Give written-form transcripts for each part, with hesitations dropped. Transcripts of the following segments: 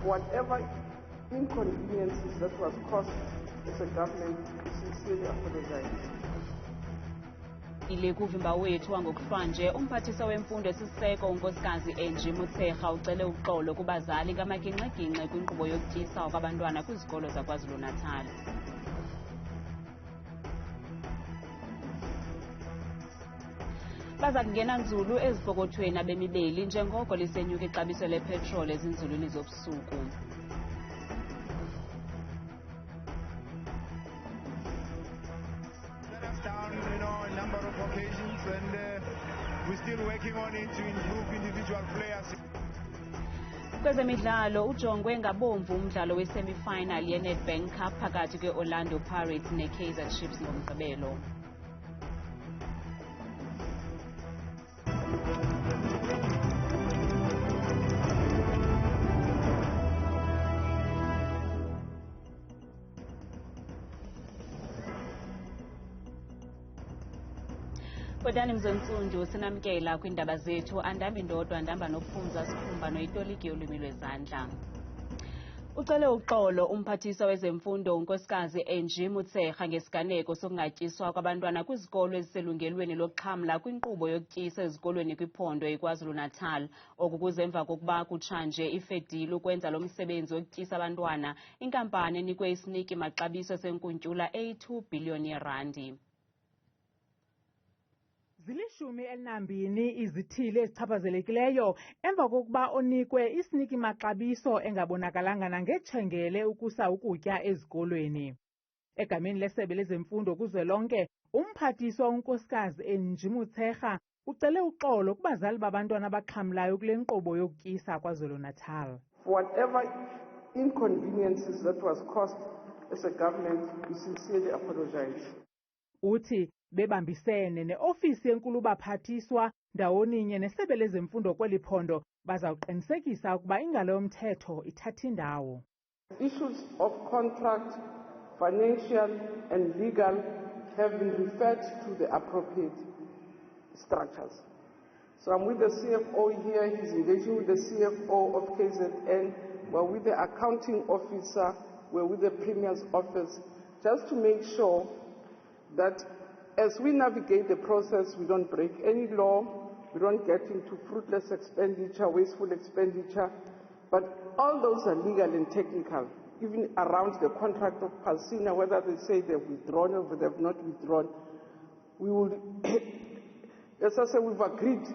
Whatever inconveniences that was caused as a government, we sincerely apologize. Ile kuvimba wethu wangokuhlanje umphathiswa wemfundo esisiseko unkosikazi Angie Motshekga ucele uxolo kubazali ngamagingxi-gingxi kwinkqubo yokutyisa kwabantwana kwizikolo zaKwaZulu-Natal. Baza kungena nzulu ezipokothweni abemibeli njengoko lisenyuka ixabiso lepetroli ezinzulwini zobusuku. Down, a number of occasions, and we're still working on it to improve individual players. Kwezemidlalo ujongwe ngabomvu umdlalo we-semi-final ye-Nedbank Cup phakathi kwe-Orlando Pirates ne-Kaizer Chiefs ngomgqibelo. Kodani mzontsundu sinamkela kwiindaba zethu andambi ndodwa ndihamba nokuphumza sikhumba noyitoliki yolwimi lwezandla. Ucele uxolo umphathiswa wezemfundo unkosikazi Angie Motshekga ngesiganeko sokungatyiswa kwabantwana kwizikolo eziselungelweni lokuxhamla kwinkqubo yokutyisa ezikolweni kwiphondo eKwaZulu-Natal. Oku kuze emva kokuba kutshanje ifedile ukwenza lo msebenzi wokutyisa abantwana inkampani enikwe isiniki maxabiso senkuntyula eyi-2 billion randi. Zilishumi elinambini izithili ezichaphazelekileyo emva kokuba onikwe isiniki maxabiso engabonakalanga nangetshengele ukusa ukutya ezikolweni. Egameni lesebe lezemfundo kuzwelonke, umphathiswa unkosikazi Angie Motshekga ucele uxolo kubazali babantwana abaxhamlayo kule nkqubo yokutyisa KwaZulu-Natal. For whatever inconveniences that was caused as a government, we sincerely apologize. Uthi bebambisene neofisi yenkulu baphathiswa ndawoninye nesebe lezemfundo kweli phondo bazawuqinisekisa ukuba ingalo yomthetho ithatha indawo. Issues of contract, financial and legal have been referred to the appropriate structures. So I'm with the CFO here, he's engaging with the CFO of KZN, we're with the accounting officer, we're with the Premier's office, just to make sure that as we navigate the process, we don't break any law, we don't get into fruitless expenditure, wasteful expenditure, but all those are legal and technical, even around the contract of Palestina, whether they say they've withdrawn or they've not withdrawn. We will, as I said, we've agreed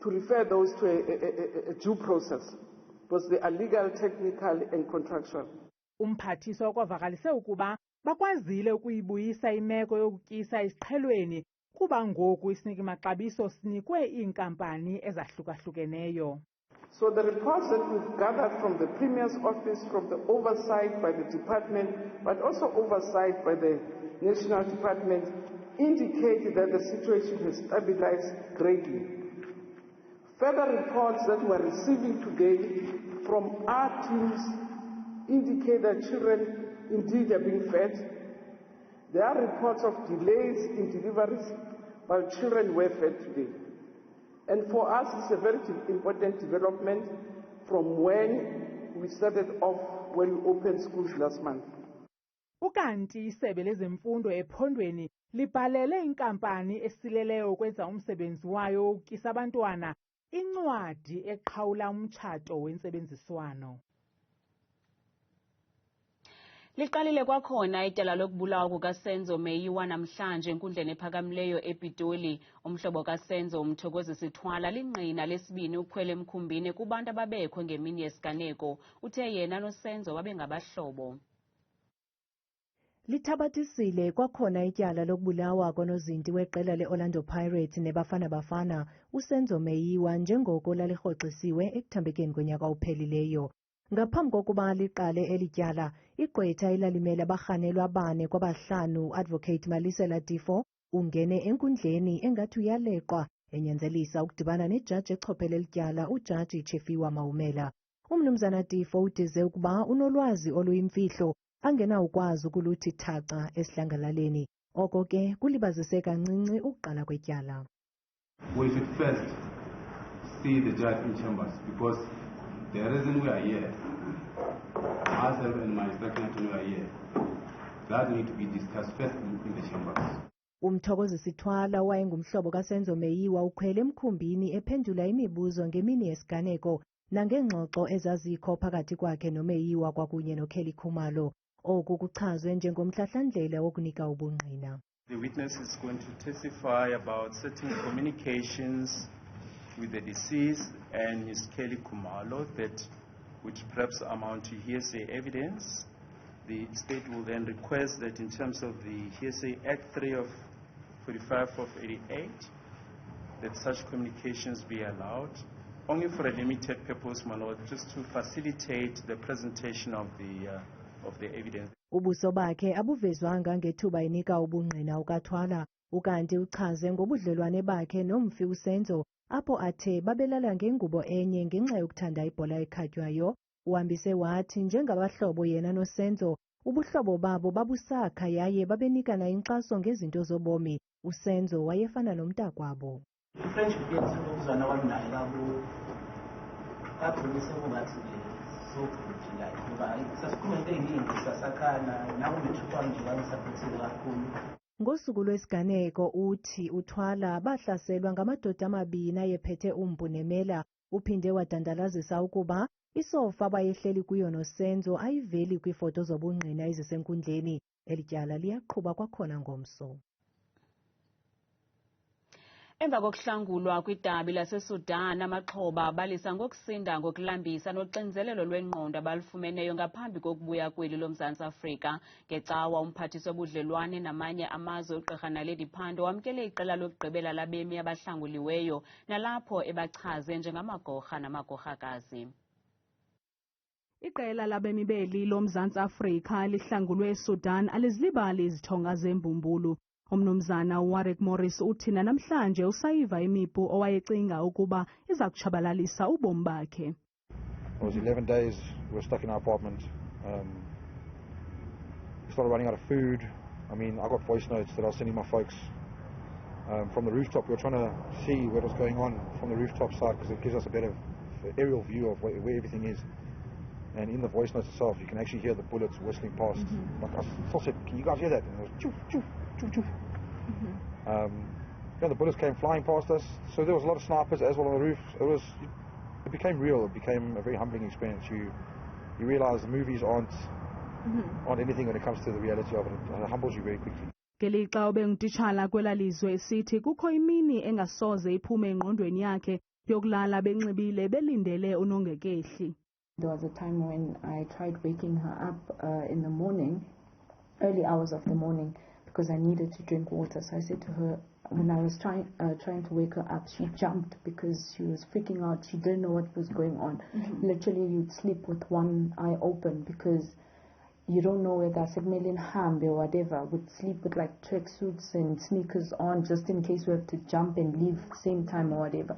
to refer those to a due process, because they are legal, technical and contractual. Umphathiswa ukwavakalise ukuba bakwazile ukuyibuyisa imeko yokutyisa esiqhelweni kuba ngoku isiniki maxabiso sinikwe iinkampani ezahlukahlukeneyo. So the reports that we've gathered from the Premier's office, from the oversight by the department, but also oversight by the National Department, indicate that the situation has stabilized greatly. Further reports that we're receiving today from our teams indicate that children indeed are being fed. There are reports of delays in deliveries, while children were fed today. And for us, it's a very important development from when we started off when we opened schools last month. Ukanti isebe lezemfundo ephondweni libhalele inkampani esileleyo ukwenza umsebenzi wayo wokutyisa abantwana incwadi eqhawula umtshato wentsebenziswano. Liqalile kwakhona ityala lokubulawa kukaSenzo Meyiwa namhlanje enkundleni ephakamileyo ePitoli. Umhlobo kaSenzo uMthokozi Sithwala lingqina lesibini ukukhwela emkhumbini kubantu ababekho ngemini yesiganeko. Uthe yena noSenzo babengabahlobo. Lithabathisile kwakhona ityala lokubulawa konozinti weqela le-Orlando Pirates neBafana Bafana uSenzo Meyiwa njengoko lalirhoxisiwe ekuthambekeni konyaka ophelileyo. Ngaphambi kokuba liqale elityala, igqwetha elalimele abarhanelwa abane kwabahlanu Advocate Malisela Difo ungene enkundleni engathi uyaleqwa enyanzelisa ukudibana nejaji echophele elityala ujaji Chefiwa Maumela. Umnumzana Difo udize ukuba unolwazi oluyimfihlo angenawukwazi ukuluthi thaca esidlangalaleni. Oko ke kulibazise kancinci ukuqala kwetyala. We should first see the judge in chambers because the reason we are here myself and my instructor are here. That need to be discussed first in the chambers. Umthokozi Sithwala wayengumhlobo kaSenzo Meyiwa ukhwele emkhumbini ephendula imibuzo ngemini yesiganeko nangengxoxo ezazikho phakathi kwakhe noMeyiwa kwakunye noKelly Khumalo. Oku kuchazwe njengomhlahlandlela wokunika ubungqina. The witness is going to testify about certain communications with the deceased and Ms. Kelly Khumalo that which perhaps amount to hearsay evidence. The state will then request that in terms of the Hearsay Act 3 of 45 of 88, that such communications be allowed, only for a limited purpose, my lord, just to facilitate the presentation of the evidence. Ubuso bakhe abuvezwanga ngethuba enika ubungqina ukaThwala, ukanti uchaze ngobudlelwane bakhe nomfi uSenzo apho athe babelala ngengubo enye ngenxa yokuthanda ibhola ekhatywayo. Uhambise wathi njengabahlobo yena noSenzo ubuhlobo babo babusakha yaye babenikana inkxaso ngezinto zobomi. uSenzo wayefana nomntakwabo. Friendship yethu ngokuzwana kwanayo kakhulu. Abonise ukuthi so good like ngoba sasikhuluma into eziningi sasakhana nawo methutwa nje kanisaphothile kakhulu. Ngosuku lwesiganeko uthi uThwala bahlaselwa ngamadoda amabini ayephethe umpu nemela. Uphinde wadandalazisa ukuba isofa abayehleli kuyo noSenzo ayiveli kwiifoto zobungqina ezisenkundleni. Elityala liyaqhuba kwakhona ngomso. Emva kokuhlangulwa kwidabi laseSudan, amaxhoba abalisa ngokusinda ngokulambisa noxinzelelo lwengqondo abalufumeneyo ngaphambi kokubuya kweli loMzantsi Afrika. NgeCawe, umphathiswa wobudlelwane namanye amazwe uGqirha Naledi Pandor wamkele iqela lokugqibela labemi abahlanguliweyo nalapho ebachaze njengamagorha namagorhakazi. Iqela labemi beli loMzantsi Afrika lihlangulwe eSudan alizilibali izithonga zembumbulu. Umnumzana Warwick Morris uthi namhlanje usayiva imipu owayecinga ukuba iza kutshabalalisa ubomi bakhe. It was 11 days we were stuck in our apartment. We started running out of food. I mean, I got voice notes that I was sending my folks from the rooftop. We were trying to see what was going on from the rooftop side because it gives us a better aerial view of where everything is. And in the voice notes itself, you can actually hear the bullets whistling past. Like I still said, can you guys hear that? And it was choof, choof, choof, choof. The bullets came flying past us. So there was a lot of snipers as well on the roof. It became real. It became a very humbling experience. You realize the movies aren't anything when it comes to the reality of it. It humbles you very quickly. Ngelixa ubengutitshala kwelalizwe esithi kukho imini engasoze iphume engqondweni yakhe yokulala benxibile belindele unongekehli. There was a time when I tried waking her up in the morning, early hours of the morning, because I needed to drink water. So I said to her, when I was trying to wake her up, she jumped because she was freaking out. She didn't know what was going on. Literally, you'd sleep with one eye open because you don't know whether Segmelin Hambe or whatever would sleep with like tracksuits and sneakers on just in case we have to jump and leave same time or whatever.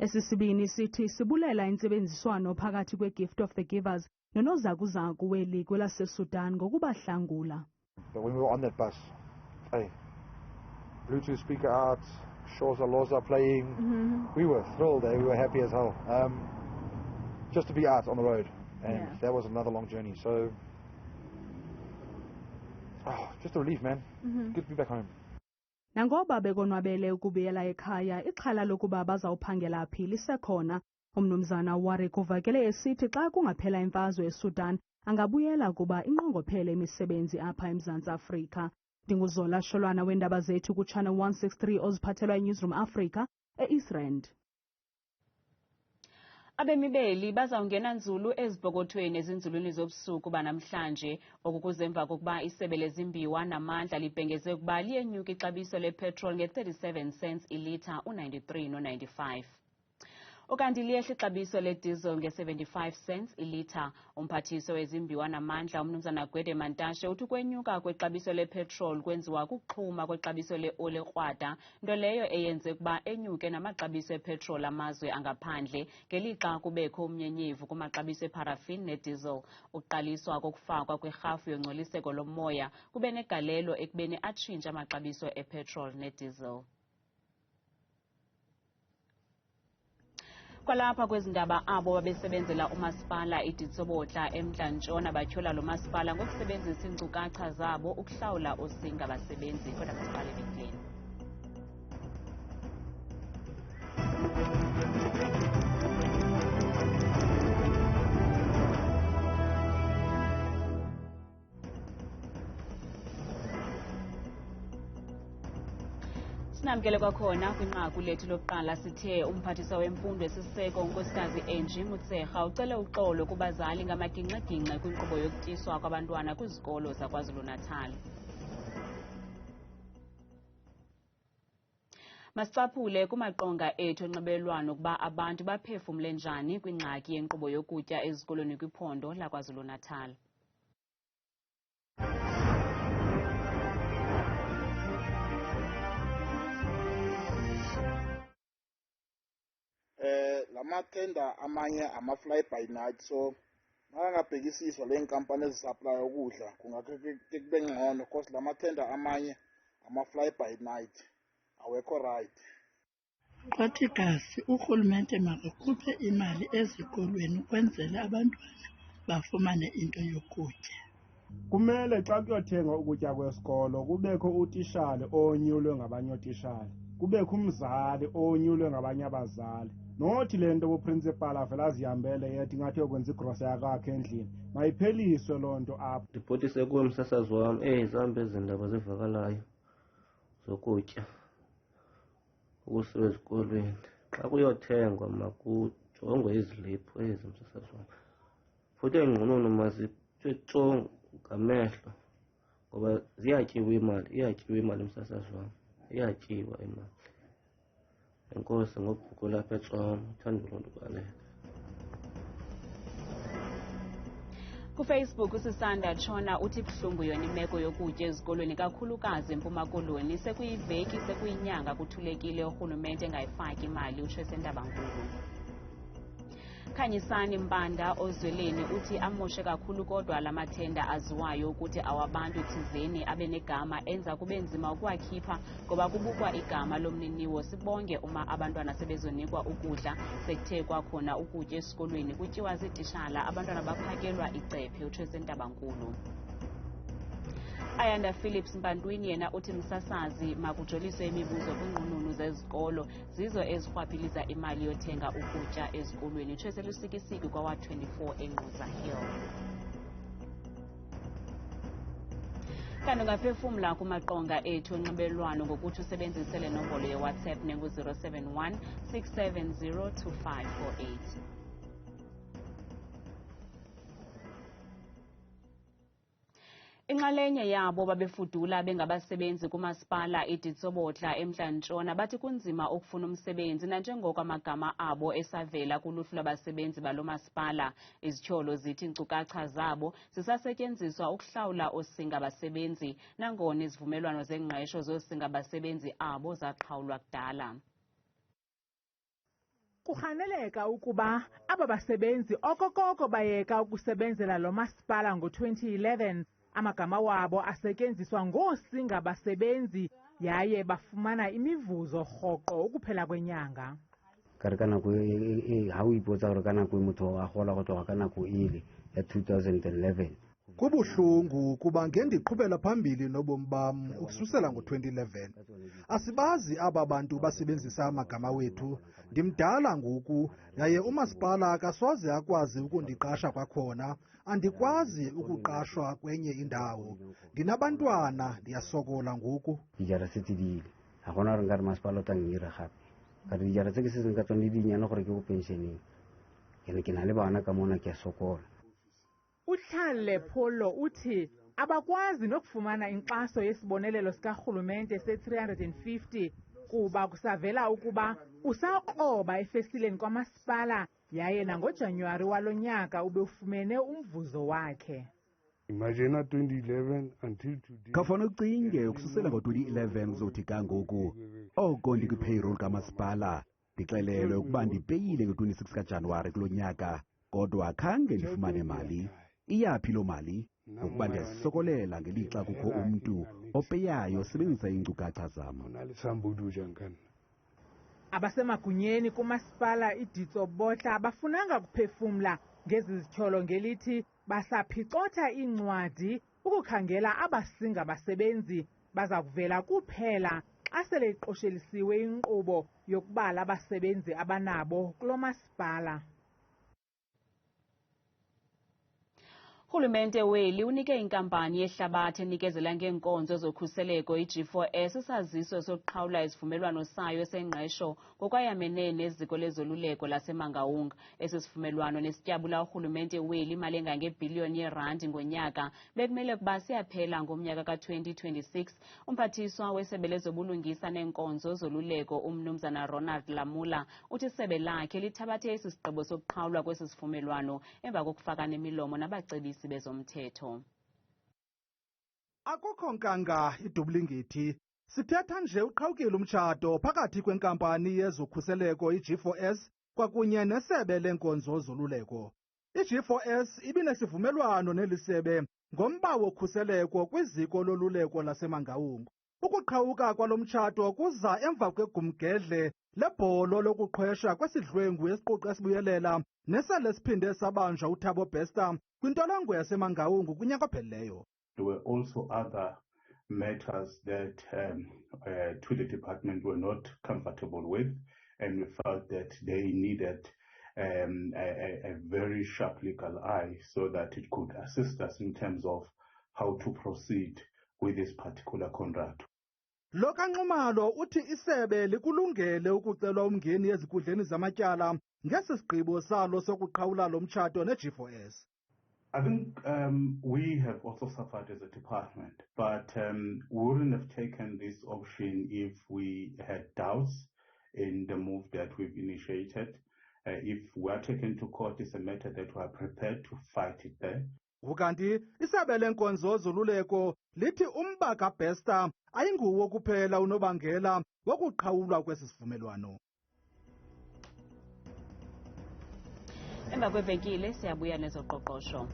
Esisibini sithi sibulela intsebenziswano phakathi kweGift of the Givers nonozakuzaku weli kwelaseSudan ngokubahlangula. But when we were on that bus, hey, Bluetooth speaker out, Shoza Loza playing, we were thrilled, we were happy as hell. Just to be out on the road, and that was another long journey. So, just a relief, man. Good to be back home. Nangoba bekonwabele ukubuyela ekhaya, ixhala lokuba bazawuphangela phi lisekhona. Umnumzana Warwick uvakele esithi xa kungaphela imfazwe eSudan angabuyela kuba inqongophele imisebenzi apha eMzantsi Afrika. Ndinguzola Sholwana weendaba zethu kuChannel 163 oziphathelwa iNewsroom Africa eEast Rand. Abemi beli bazawungena nzulu ezipokothweni ezinzulwini zobusuku banamhlanje okukuze emva kokuba isebe lezimbiwa namandla libhengeze ukuba liyenyuka ixabiso lepetrol nge-37 cents ilitha u-93 no-95. Okanti liyehla ixabiso lediesel nge-75 cents ilitha. Umphathiswa wezimbiwa namandla umnumzana Gwede Mantashe uthi ukwenyuka kwexabiso lepetrol kwenziwa kukuxhuma kwexabiso leoli krwada, nto leyo eyenze ukuba enyuke namaxabiso epetrol amazwe angaphandle ngelixa kubekho umnyenyevu kumaxabiso eparafin nediesel. Ukuqaliswa kokufakwa kwerhafu yongcoliseko lomoya kube negalelo ekubeni atshintshe amaxabiso epetrol nediesel. Kwalapha kwezindaba abo babesebenzela umasipala iDitsobotla eMntla Ntshona batyhola lo masipala ngokusebenzisa iinkcukacha zabo ukuhlawula osinga abasebenzi kodwa masipala evenkileni. Sinamkele kwakhona kwinqaku lethu lokuqala sithe umphathiswa wemfundo esisiseko unkosikazi Angie Motshekga ucele uxolo kubazali ngamagingxi-gingxi kwinkqubo yokutyiswa kwabantwana kwizikolo zaKwaZulu-Natal. Masicaphule kumaqonga ethu onxibelelwano ukuba abantu baphefumle njani kwingxaki yenkqubo yokutya ezikolweni kwiphondo laKwaZulu-Natal. Lamathenda amanye ama-fly by night, so makangabhekisiswa le nkampani ezisaplaya ukudla kungakhe kube ngcono because lamathenda amanye ama-fly by night awekho right. Nkosikazi, urhulumente makakhuphe imali ezikolweni ukwenzela abantwana bafumane into yokutya. Kumele xa kuyothengwa ukutya kwesikolo kubekho utishali onyulwe ngabanye ootishali, kubekho umzali onyulwe ngabanye abazali. Nothi le nto uprinsipal avela azihambele yethi ingathi yokwenza igrosa yakakhe endlini, mayipheliswe loo nto apho. Ndibhotise kuwe msasazi wam zihambe ezi ndaba zivakalayo zokutya okusezikolweni. Xa kuyothengwa makujongwe iziliphu ezi msasazi wam, futhi engqonono mazitshwe ngamehlo ngoba ziyatyiwa imali msasazi wam, iyatyiwa imali. Enkosi ngobhuku lapha eTshona, uthanda loo nto kubaleka. KuFacebook usisanda Tshona uthi buhlungu yona imeko yokutya ezikolweni kakhulukazi eMpuma Koloni. Sekuyiveki sekuyinyanga kuthulekile urhulumente engayifaki imali, utsho eSentabankulu. Khanyisani Mbanda Ozweleni uthi amoshe kakhulu kodwa la mathenda aziwayo ukuthi awabantu thizeni abe negama enza kube nzima ukwakhipha ngoba kubukwa igama lomniniwo. Sibonge uma abantwana sebezonikwa ukudla sekuthe kwakhona ukutya esikolweni kutyiwa ziitishala, abantwana baphakelwa icephe, utsho eSentabankulu. Ayanda Phillips Mpantwini yena uthi msasazi makujoliswe imibuzo kwinqununu zezikolo zizo ezirhwaphiliza imali yothenga ukutya ezikolweni, utsho eselusikisiki kwawa-24 eNgquza Hill. Kanti ungaphefumla kumaqonga ethu onxibelelwano ngokuthi usebenzise le nombolo yeWhatsApp nengu-071 670 2548. Inxalenye yabo babefudula bengabasebenzi kumasipala iDitsobotla eMntla Ntshona bathi kunzima ukufuna umsebenzi nanjengoko amagama abo esavela kuluhlu lwabasebenzi balo masipala. Izityholo zithi iinkcukacha zabo zisasetyenziswa ukuhlawula osinga abasebenzi nangona izivumelwano zengqesho zosinga abasebenzi abo zaqhawulwa kudala. Kufaneleka ukuba aba basebenzi okokoko bayeka ukusebenzela lo masipala ngo-2011. Amagama wabo asetyenziswa ngoosinga abasebenzi yaye bafumana imivuzo rhoqo ukuphela kwenyanga. Ka re ka nako ha o ipotsa gore ka nako motho a gola go tloga ka nako ile ya 2011. Kubuhlungu kuba ngendiqhubela phambili nobomi bam ukususela ngo-2011. Asibazi aba bantu basebenzisa amagama wethu. Ndimdala ngoku yaye umasipala akasoze akwazi ukundiqasha kwakhona. Andikwazi ukuqashwa kwenye indawo. Ndinabantwana, ndiyasokola ngoku. Dijara se tsidile. Ha gona re nkare masipala o tla ngira gape. Ka re dijara tse ke se nka tsone di nyana gore ke go pensioneng. Ke na le bana ka mona ke a sokola. Uhlahle Pholo uthi abakwazi nokufumana inkxaso yesibonelelo sikarhulumente se-350 kuba kusavela ukuba usaqoba efestileni kwamasipala yaye nangoJanuwari walo nyaka ubefumene umvuzo wakhe. Imagine 2011 until today. Khafana ucinge ukususela ngo-2011 kuzothi kangoku oko ndikwi-payroll kamasipala ndixelelwe ukuba ndipeyile ngo-26 kaJanuwari kulo nyaka kodwa khange ndifumane mali. Iyaphi lo mali? Ukuba ndiyasokolela ngelixa kukho umntu opeyayo osebenzisa iinkcukacha zam. Abasemagunyeni kumasipala iDitsobotla abafunanga kuphefumla ngezi zityholo ngelithi basaphicotha iincwadi ukukhangela abasinga basebenzi baza kuvela kuphela xa sele iqoshelisiwe inkqubo yokubala abasebenzi abanabo kulo masipala. Urhulumente weli unike inkampani yehlabathi enikezela ngeenkonzo zokhuseleko i-G4S isaziso sokuqhawula isivumelwano sayo sengqesho ngokwayamene neziko lezoluleko laseMangaung. Esi sivumelwano nesityabula urhulumente weli imali engangebhiliyoni yeerandi ngonyaka bekumele ukuba siyaphela ngomnyaka ka-2026. Umphathiswa wesebe lezobulungisa neenkonzo zoluleko umnumzana Ronald Lamula uthi isebe lakhe lithabathe esi sigqibo sokuqhawulwa kwesi sivumelwano emva kokufaka nemilomo nabacebisi bezomthetho. Akukho nkanga idublingithi. Sithetha nje uqhawukile umtshato phakathi kwenkampani yezokhuseleko i-G4S kwakunye nesebe leenkonzo zoluleko. I-G4S ibinesivumelwano neli sebe ngomba wokhuseleko kwiziko loluleko laseMangaung. Ukuqhawuka kwalo mtshato kuza emva kwegumgedle lebholo lokuqhwesha kwesidlwengu esiquqa esibuyelela nesele siphinde sabanjwa uThabo Bester kwintolongo yaseMangaung kunyaka ophelileyo. There were also other matters that to the department were not comfortable with, and we felt that they needed a very sharp legal eye so that it could assist us in terms of how to proceed with this particular contract. Lo kaNxumalo uthi isebe likulungele ukucelwa umngeni ezikudleni zamatyala ngesi sigqibo salo sokuqhawula lo mtshato ne-G4S. I think we have also suffered as a department, but we wouldn't have taken this option if we had doubts in the move that we've initiated. If we are taken to court, it's a matter that we are prepared to fight it there. Ukanti isebe lenkonzo zoluleko lithi umba kaBester ayinguwo kuphela unobangela wokuqhawulwa kwesi sivumelwano. Emva kwevekile siyabuya nezoqoqosho.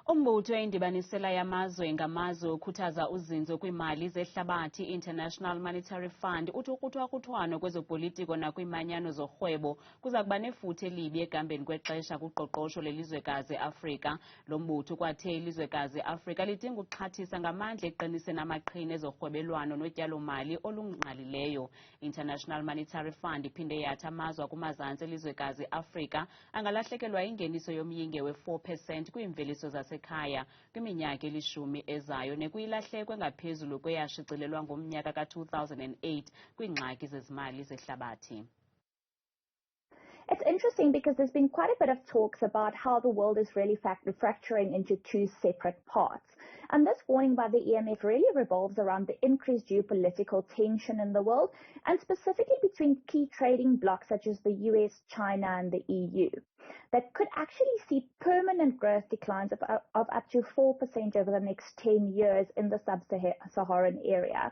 Umbutho endibanisela yamazwe ngamazwe ukhuthaza uzinzo kwiimali zehlabathi International Monetary Fund uthi ukuthwa-kuthwano kwezopolitiko nakwiimanyano zorhwebo kuza kuba nefuthe elibi ekambeni kwexesha kuqoqosho lelizwekazi Afrika. Lo mbutho kwathe ilizwekazi Afrika lidinga ukuxhathisa ngamandla eqiniseni amaqhina ezorhwebelwano notyalo-mali olungqalileyo. International Monetary Fund iphinde yathi amazwe akumazantsi elizwekazi Afrika angalahlekelwa ingeniso yomyinge we-4% kwiimveliso zasekhaya kwiminyaka elishumi ezayo nekuyilahleko engaphezulu kweyashicilelwa ngomnyaka ka-2008 kwiingxaki zezimali zehlabathi. It's interesting because there's been quite a bit of talks about how the world is really fracturing into two separate parts. And this warning by the EMF really revolves around the increased geopolitical tension in the world, and specifically between key trading blocs such as the US, China, and the EU, that could actually see permanent growth declines of up to 4% over the next 10 years in the sub-Saharan area.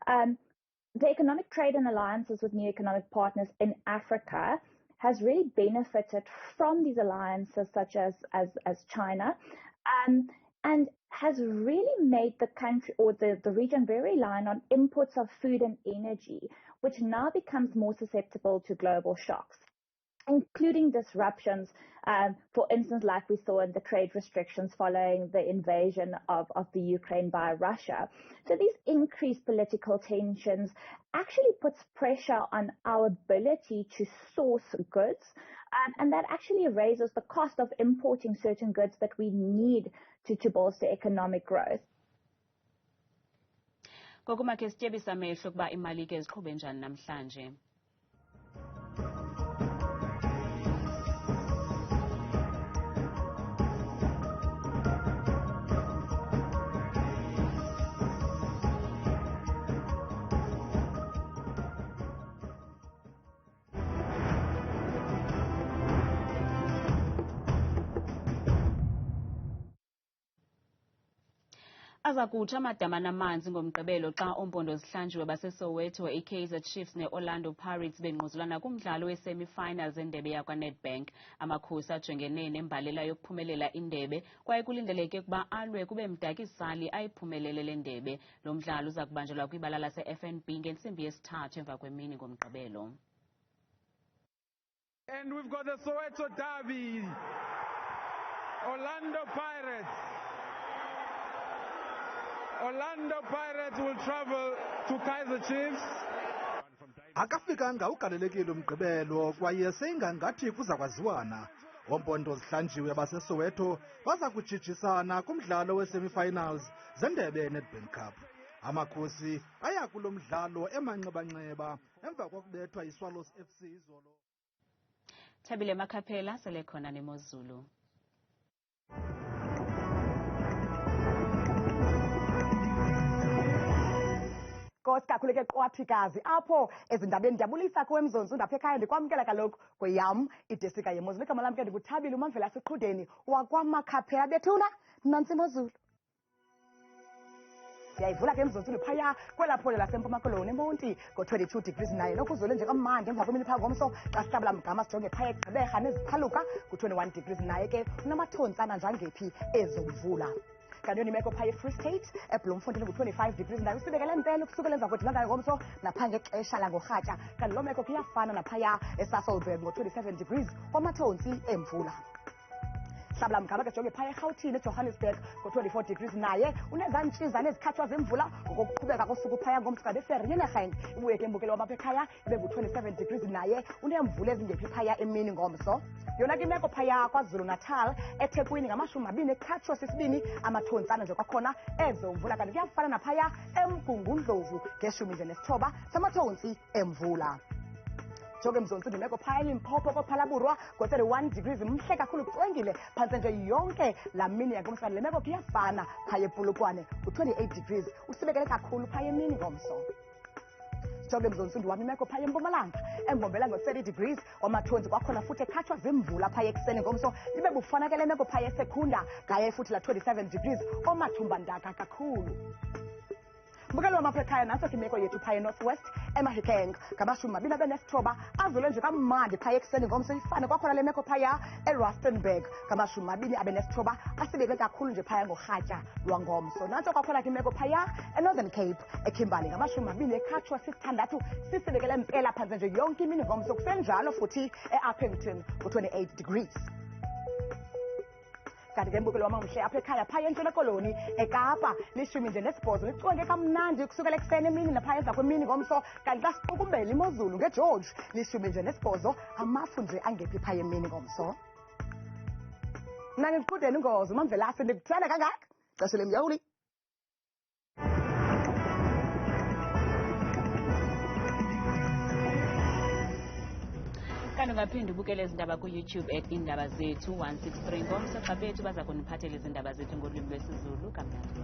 The economic trade and alliances with new economic partners in Africa has really benefited from these alliances such as China, and has really made the country or the region very reliant on imports of food and energy, which now becomes more susceptible to global shocks, including disruptions, for instance, like we saw in the trade restrictions following the invasion of the Ukraine by Russia. So these increased political tensions actually puts pressure on our ability to source goods, and that actually raises the cost of importing certain goods that we need to bolster economic growth. Kokuma ke sityebisa amehlo kuba imali ke ziqhube njani namhlanje. Aza kutsha amadama namanzi ngoMgqibelo xa oompondo zihlanjiwe baseSoweto, iKaizer Chiefs neOrlando Pirates bengquzulana kumdlalo we-semi-finals endebe yakwaNedbank. Amakhosi ajongene nembalela yokuphumelela indebe kwaye kulindeleke ukuba alwe kube mdakisali ayiphumelele le ndebe. Lo mdlalo uza kubanjelwa kwibala lase-FNB ngentsimbi yesithathu emva kwemini ngoMgqibelo. And we've got the Soweto Derby. Orlando Pirates will travel to Kaizer Chiefs. Akafikanga ugalelekile uMgqibelo kwaye seyingangathi kuza kwaziwana. Oompondo zihlanjiwe baseSoweto baza kujijisana kumdlalo we-semi-finals zendebe yeNedbank Cup. Amakhosi aya kulo mdlalo emanxeba-nxeba emva kokubethwa yiSwallows FC izolo. Thabile Makhaphela sele khona nemozulu. Kakhuleke qwathikazi apho ezindabeni ndiyabulisa kuwe Mzonsi ndapha ekhaya ndikwamkela kaloku kweyam idesika yemozulu. Igama lam ke ndinguthabile uMamvela Siqhudeni wakwaMakhaphela. Bethuna nantsi imozulu. Ndiyayivula ke Mzonsi phaya kwelaa phondo lasempuma koloni eMonti ngo-22 degrees naye nokuzole nje kamandi emva kwemini phaa ngomso xa sihlabela mgama sijonge phaya eGqeberha neziphaluka ku-21 degrees naye ke unamathontsana njangephi ezomvula. Kanti yona imeko phaya eFree State eBloemfontein ngu-25 degrees nayo usibekele mpela ukusukela emva kwedinga ngomso napha ngexesha langorhatya. Kanti loo meko kuyafana naphaya eSasolburg ngo-27 degrees kwamathontsi emvula. Hlabela mgama ke jonge phaya eRhawutini eJohannesburg ngo-24 degrees naye unezantshizana ezikhathwa zemvula ngokuqhubeka kosuku phaya ngomso. Kanti eVereeniging ibuye ke embukelo wabapha ekhaya ibe ngu-27 degrees naye uneemvula ezingephi phaya emini ngomso. Yona ke imeko phaya KwaZulu-Natal eThekwini ngamashumi ekhatshwa sisibini amathontsana nje kwakhona ezomvula. Kanti kuyafana naphaya eMgungundlovu nge-19 samathontsi emvula. Jonge Mzonsi ndimeko phaya eLimpopo koPhalaburwa ngo-31 degrees mhle kakhulu kucwengile phantse nje yonke laa mini yangomso. Le meko kuyafana phaya ePolokwane ku-28 degrees usibekele kakhulu phaya emini ngomso. Jonge Mzonsi wam imeko phaya eMpumalanga embombela ngo-30 degrees wamathontsi kwakhona futhi ekhatshwa zimvula phaya ekuseni ngomso. Libe bufana ke le meko phaya eSekunda ngaye futhi la 27 degrees omathumbandaka kakhulu. Mbukelo wamapha ekhaya naso imeko yethu phaya eNorthwest eMahikeng ngamashumi-29 azule nje kamandi phaya ekuseni ngomso. Ifane kwakhona le meko phaya eRustenburg ngamashumi-29 asibeke kakhulu nje phaya ngorhatya lwangomso. Nantso kwakhona ke imeko phaya eNorthern Cape eKimberley ngamashumi-20 ekhatshwa sisithandathu sisibekele mpela phantse nje yonke imini ngomso. Kusenjalo futhi eUppington ku-28 degrees. Kanti ke mbukelo wamamhle apha ekhaya phaya entshona koloni eKapa li-18 licwenge kamnandi kusukela ekuseni emini naphaya emva kwemini ngomso. Kanti xa siqukumbela imozulu ngeGeorge li-18 amafu nje angephi phaya emini ngomso. Mna ngikuqudeni ingozi uMamvelase ndikuthanda kangaka xesha lemyawuli. Kanti ungaphinda ubukele izindaba ku-YouTube @Iindaba Zethu 163 ngomso. Xa bethu baza kuniphathela izindaba zethu ngolwimi lwesiZulu kamnandi.